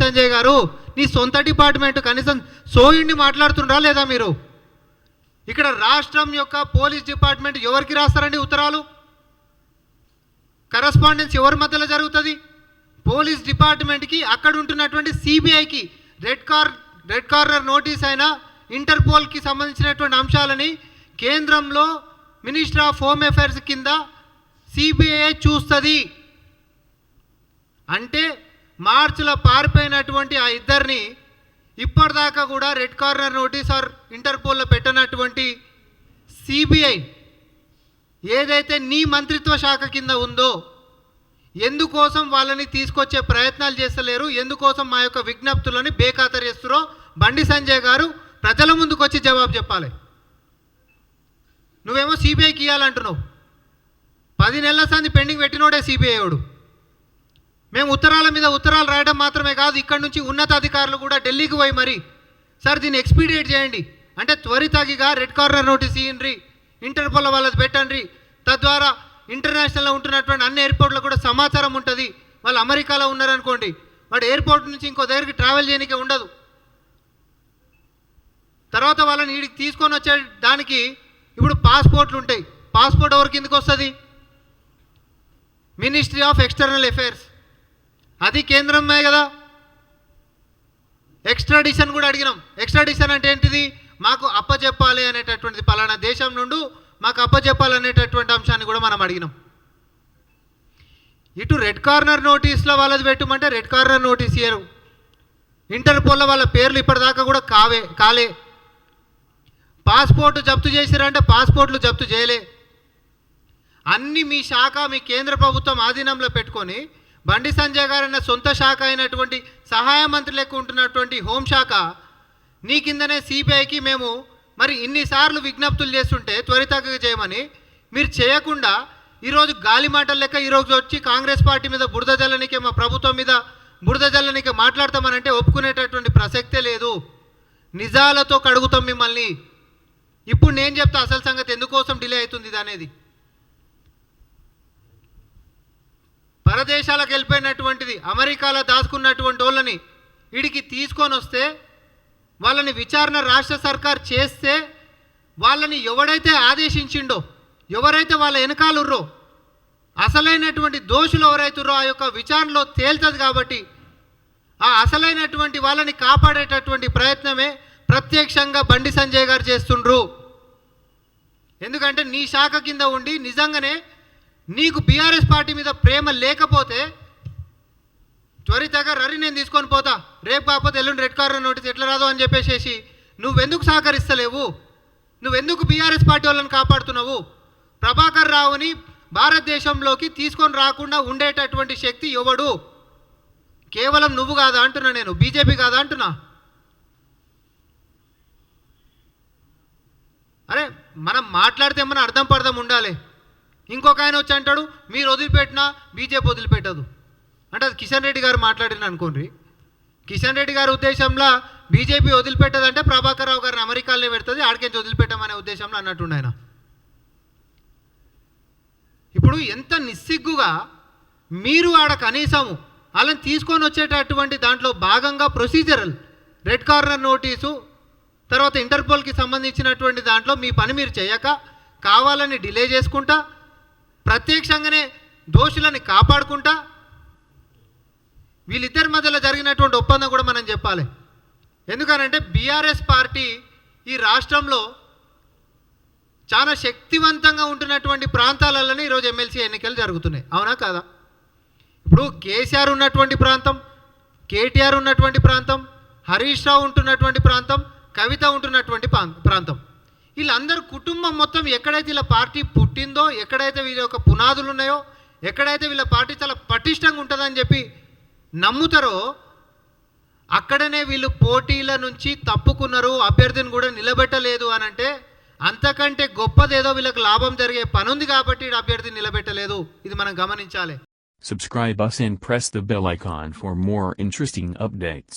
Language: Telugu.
సంజయ్ గారు, నీ సొంత డిపార్ట్మెంట్ కనీసం సోయుడిని మాట్లాడుతుండ్రా లేదా మీరు? ఇక్కడ రాష్ట్రం యొక్క పోలీస్ డిపార్ట్మెంట్ ఎవరికి రాస్తారండి ఉత్తరాలు? కరస్పాండెన్స్ ఎవరి మధ్యలో జరుగుతుంది? పోలీస్ డిపార్ట్మెంట్కి, అక్కడ ఉంటున్నటువంటి సిబిఐకి రెడ్ కార్నర్ నోటీస్ అయినా ఇంటర్పోల్కి సంబంధించినటువంటి అంశాలని కేంద్రంలో మినిస్టర్ ఆఫ్ హోమ్ అఫైర్స్ కింద సిబిఐ చూస్తుంది. అంటే మార్చిలో పారిపోయినటువంటి ఆ ఇద్దరిని ఇప్పటిదాకా కూడా రెడ్ కార్నర్ నోటీస్ ఆర్ ఇంటర్పోల్లో పెట్టనటువంటి సిబిఐ ఏదైతే నీ మంత్రిత్వ శాఖ కింద ఉందో ఎందుకోసం వాళ్ళని తీసుకొచ్చే ప్రయత్నాలు చేస్తలేరు, ఎందుకోసం మా యొక్క విజ్ఞప్తులని బేఖాతరు చేస్తారో బండి సంజయ్ గారు ప్రజల ముందుకు వచ్చి జవాబు చెప్పాలి. నువ్వేమో సిబిఐకి ఇవ్వాలంటున్నావు. 10 నెలల సంది పెండింగ్ పెట్టినోడే సిబిఐ వాడు. మేము ఉత్తరాల మీద ఉత్తరాలు రాయడం మాత్రమే కాదు, ఇక్కడ నుంచి ఉన్నతాధికారులు కూడా ఢిల్లీకి పోయి మరి సార్ దీన్ని ఎక్స్పీడియేట్ చేయండి అంటే త్వరితగిగా రెడ్ కార్నర్ నోటీస్ ఇవ్వండి, ఇంటర్పోల్ వాళ్ళది పెట్టండి. తద్వారా ఇంటర్నేషనల్లో ఉంటున్నటువంటి అన్ని ఎయిర్పోర్ట్లో కూడా సమాచారం ఉంటుంది. వాళ్ళు అమెరికాలో ఉన్నారనుకోండి, వాడు ఎయిర్పోర్ట్ నుంచి ఇంకో దగ్గరికి ట్రావెల్ చేయడానికి ఉండదు. తర్వాత వాళ్ళని వీడికి తీసుకొని వచ్చే దానికి ఇప్పుడు పాస్పోర్ట్లు ఉంటాయి. పాస్పోర్ట్ ఎవరి కిందకి వస్తుంది? మినిస్ట్రీ ఆఫ్ ఎక్స్టర్నల్ అఫైర్స్, అది కేంద్రమే కదా. ఎక్స్ట్రాడిషన్ కూడా అడిగినాం. ఎక్స్ట్రాడిషన్ అంటే ఏంటిది? మాకు అప్పచెప్పాలి అనేటటువంటిది, పలానా దేశం నుండి మాకు అప్పచెప్పాలనేటటువంటి అంశాన్ని కూడా మనం అడిగినాం. ఇటు రెడ్ కార్నర్ నోటీస్లో వాళ్ళది పెట్టమంటే రెడ్ కార్నర్ నోటీస్ ఇయ్యరు. ఇంటర్పోల్లో వాళ్ళ పేర్లు ఇప్పటిదాకా కూడా కాలే. పాస్పోర్ట్ జప్తు చేసిరంటే పాస్పోర్ట్లు జప్తు చేయలే. అన్నీ మీ శాఖ, మీ కేంద్ర ప్రభుత్వం ఆధీనంలో పెట్టుకొని బండి సంజయ్ గారన్న సొంత శాఖ అయినటువంటి సహాయ మంత్రి లెక్క ఉంటున్నటువంటి హోంశాఖ నీ కిందనే సిబిఐకి మేము మరి ఇన్నిసార్లు విజ్ఞప్తులు చేస్తుంటే త్వరితగతిగా చేయమని మీరు చేయకుండా ఈరోజు గాలి మాటల లెక్క ఈరోజు వచ్చి కాంగ్రెస్ పార్టీ మీద బురద జల్లనికే, మా ప్రభుత్వం మీద బురద జల్లనికే మాట్లాడతామనంటే ఒప్పుకునేటటువంటి ప్రసక్తే లేదు. నిజాలతో కడుగుతాం మిమ్మల్ని. ఇప్పుడు నేను చెప్తా అసలు సంగతి ఎందుకోసం డిలే అవుతుంది ఇది అనేది. పరదేశాలకు వెళ్ళిపోయినటువంటిది, అమెరికాలో దాచుకున్నటువంటి వాళ్ళని వీడికి తీసుకొని వస్తే వాళ్ళని విచారణ రాష్ట్ర సర్కార్ చేస్తే వాళ్ళని ఎవడైతే ఆదేశించిండో, ఎవరైతే వాళ్ళ వెనకాలుర్రో, అసలైనటువంటి దోషులు ఎవరైతుర్రో ఆ యొక్క విచారణలో తేల్తుంది. కాబట్టి ఆ అసలైనటువంటి వాళ్ళని కాపాడేటటువంటి ప్రయత్నమే ప్రత్యక్షంగా బండి సంజయ్ గారు చేస్తుండ్రు. ఎందుకంటే నీ శాఖ కింద ఉండి నిజంగానే నీకు బీఆర్ఎస్ పార్టీ మీద ప్రేమ లేకపోతే త్వరితగా రరి నేను తీసుకొని పోతా, రేపు కాకపోతే ఎల్లుండి రెడ్ కార్నర్ నోటీస్ ఎట్లా రాదు అని చెప్పేసి నువ్వెందుకు సహకరిస్తలేవు? నువ్వెందుకు బీఆర్ఎస్ పార్టీ వాళ్ళని కాపాడుతున్నావు? ప్రభాకర్ రావుని భారతదేశంలోకి తీసుకొని రాకుండా ఉండేటటువంటి శక్తి ఎవడు? కేవలం నువ్వు కాదా అంటున్నా, నేను బీజేపీ కాదా అంటున్నా. అరే మనం మాట్లాడితే ఏమన్నా అర్థం పర్థం ఉండాలి. ఇంకొక ఆయన వచ్చి అంటాడు మీరు వదిలిపెట్టినా బీజేపీ వదిలిపెట్టదు అంటే అది కిషన్ రెడ్డి గారు మాట్లాడిన అనుకోండి. కిషన్ రెడ్డి గారి ఉద్దేశంలో బీజేపీ వదిలిపెట్టదంటే ప్రభాకర్ రావు గారిని అమెరికాలో పెడుతుంది, ఆడికించి వదిలిపెట్టమనే ఉద్దేశంలో అన్నట్టుండే ఆయన. ఇప్పుడు ఎంత నిస్సిగ్గుగా మీరు ఆడ కనీసము వాళ్ళని తీసుకొని వచ్చేటటువంటి దాంట్లో భాగంగా ప్రొసీజరల్ రెడ్ కార్నర్ నోటీసు తర్వాత ఇంటర్పోల్కి సంబంధించినటువంటి దాంట్లో మీ పని మీరు చేయక కావాలని డిలే చేసుకుంటా, ప్రత్యక్షంగానే దోషులని కాపాడుకుంటా, వీళ్ళిద్దరి మధ్యలో జరిగినటువంటి ఒప్పందం కూడా మనం చెప్పాలి. ఎందుకనంటే బీఆర్ఎస్ పార్టీ ఈ రాష్ట్రంలో చాలా శక్తివంతంగా ఉంటున్నటువంటి ప్రాంతాలలోనే ఈరోజు ఎమ్మెల్సీ ఎన్నికలు జరుగుతున్నాయి. అవునా కాదా? ఇప్పుడు కేసీఆర్ ఉన్నటువంటి ప్రాంతం, కేటీఆర్ ఉన్నటువంటి ప్రాంతం, హరీష్ రావు ఉంటున్నటువంటి ప్రాంతం, కవిత ఉంటున్నటువంటి ప్రాంతం, వీళ్ళందరూ కుటుంబం మొత్తం ఎక్కడైతే వీళ్ళ పార్టీ పుట్టిందో, ఎక్కడైతే వీళ్ళ యొక్క పునాదులు ఉన్నాయో, ఎక్కడైతే వీళ్ళ పార్టీ చాలా పటిష్టంగా ఉంటుందని చెప్పి నమ్ముతారో అక్కడనే వీళ్ళు పోటీల నుంచి తప్పుకున్నారు, అభ్యర్థిని కూడా నిలబెట్టలేదు అని అంటే అంతకంటే గొప్పదేదో వీళ్ళకి లాభం జరిగే పని ఉంది కాబట్టి అభ్యర్థిని నిలబెట్టలేదు. ఇది మనం గమనించాలి. Subscribe us and press the bell icon for more interesting updates.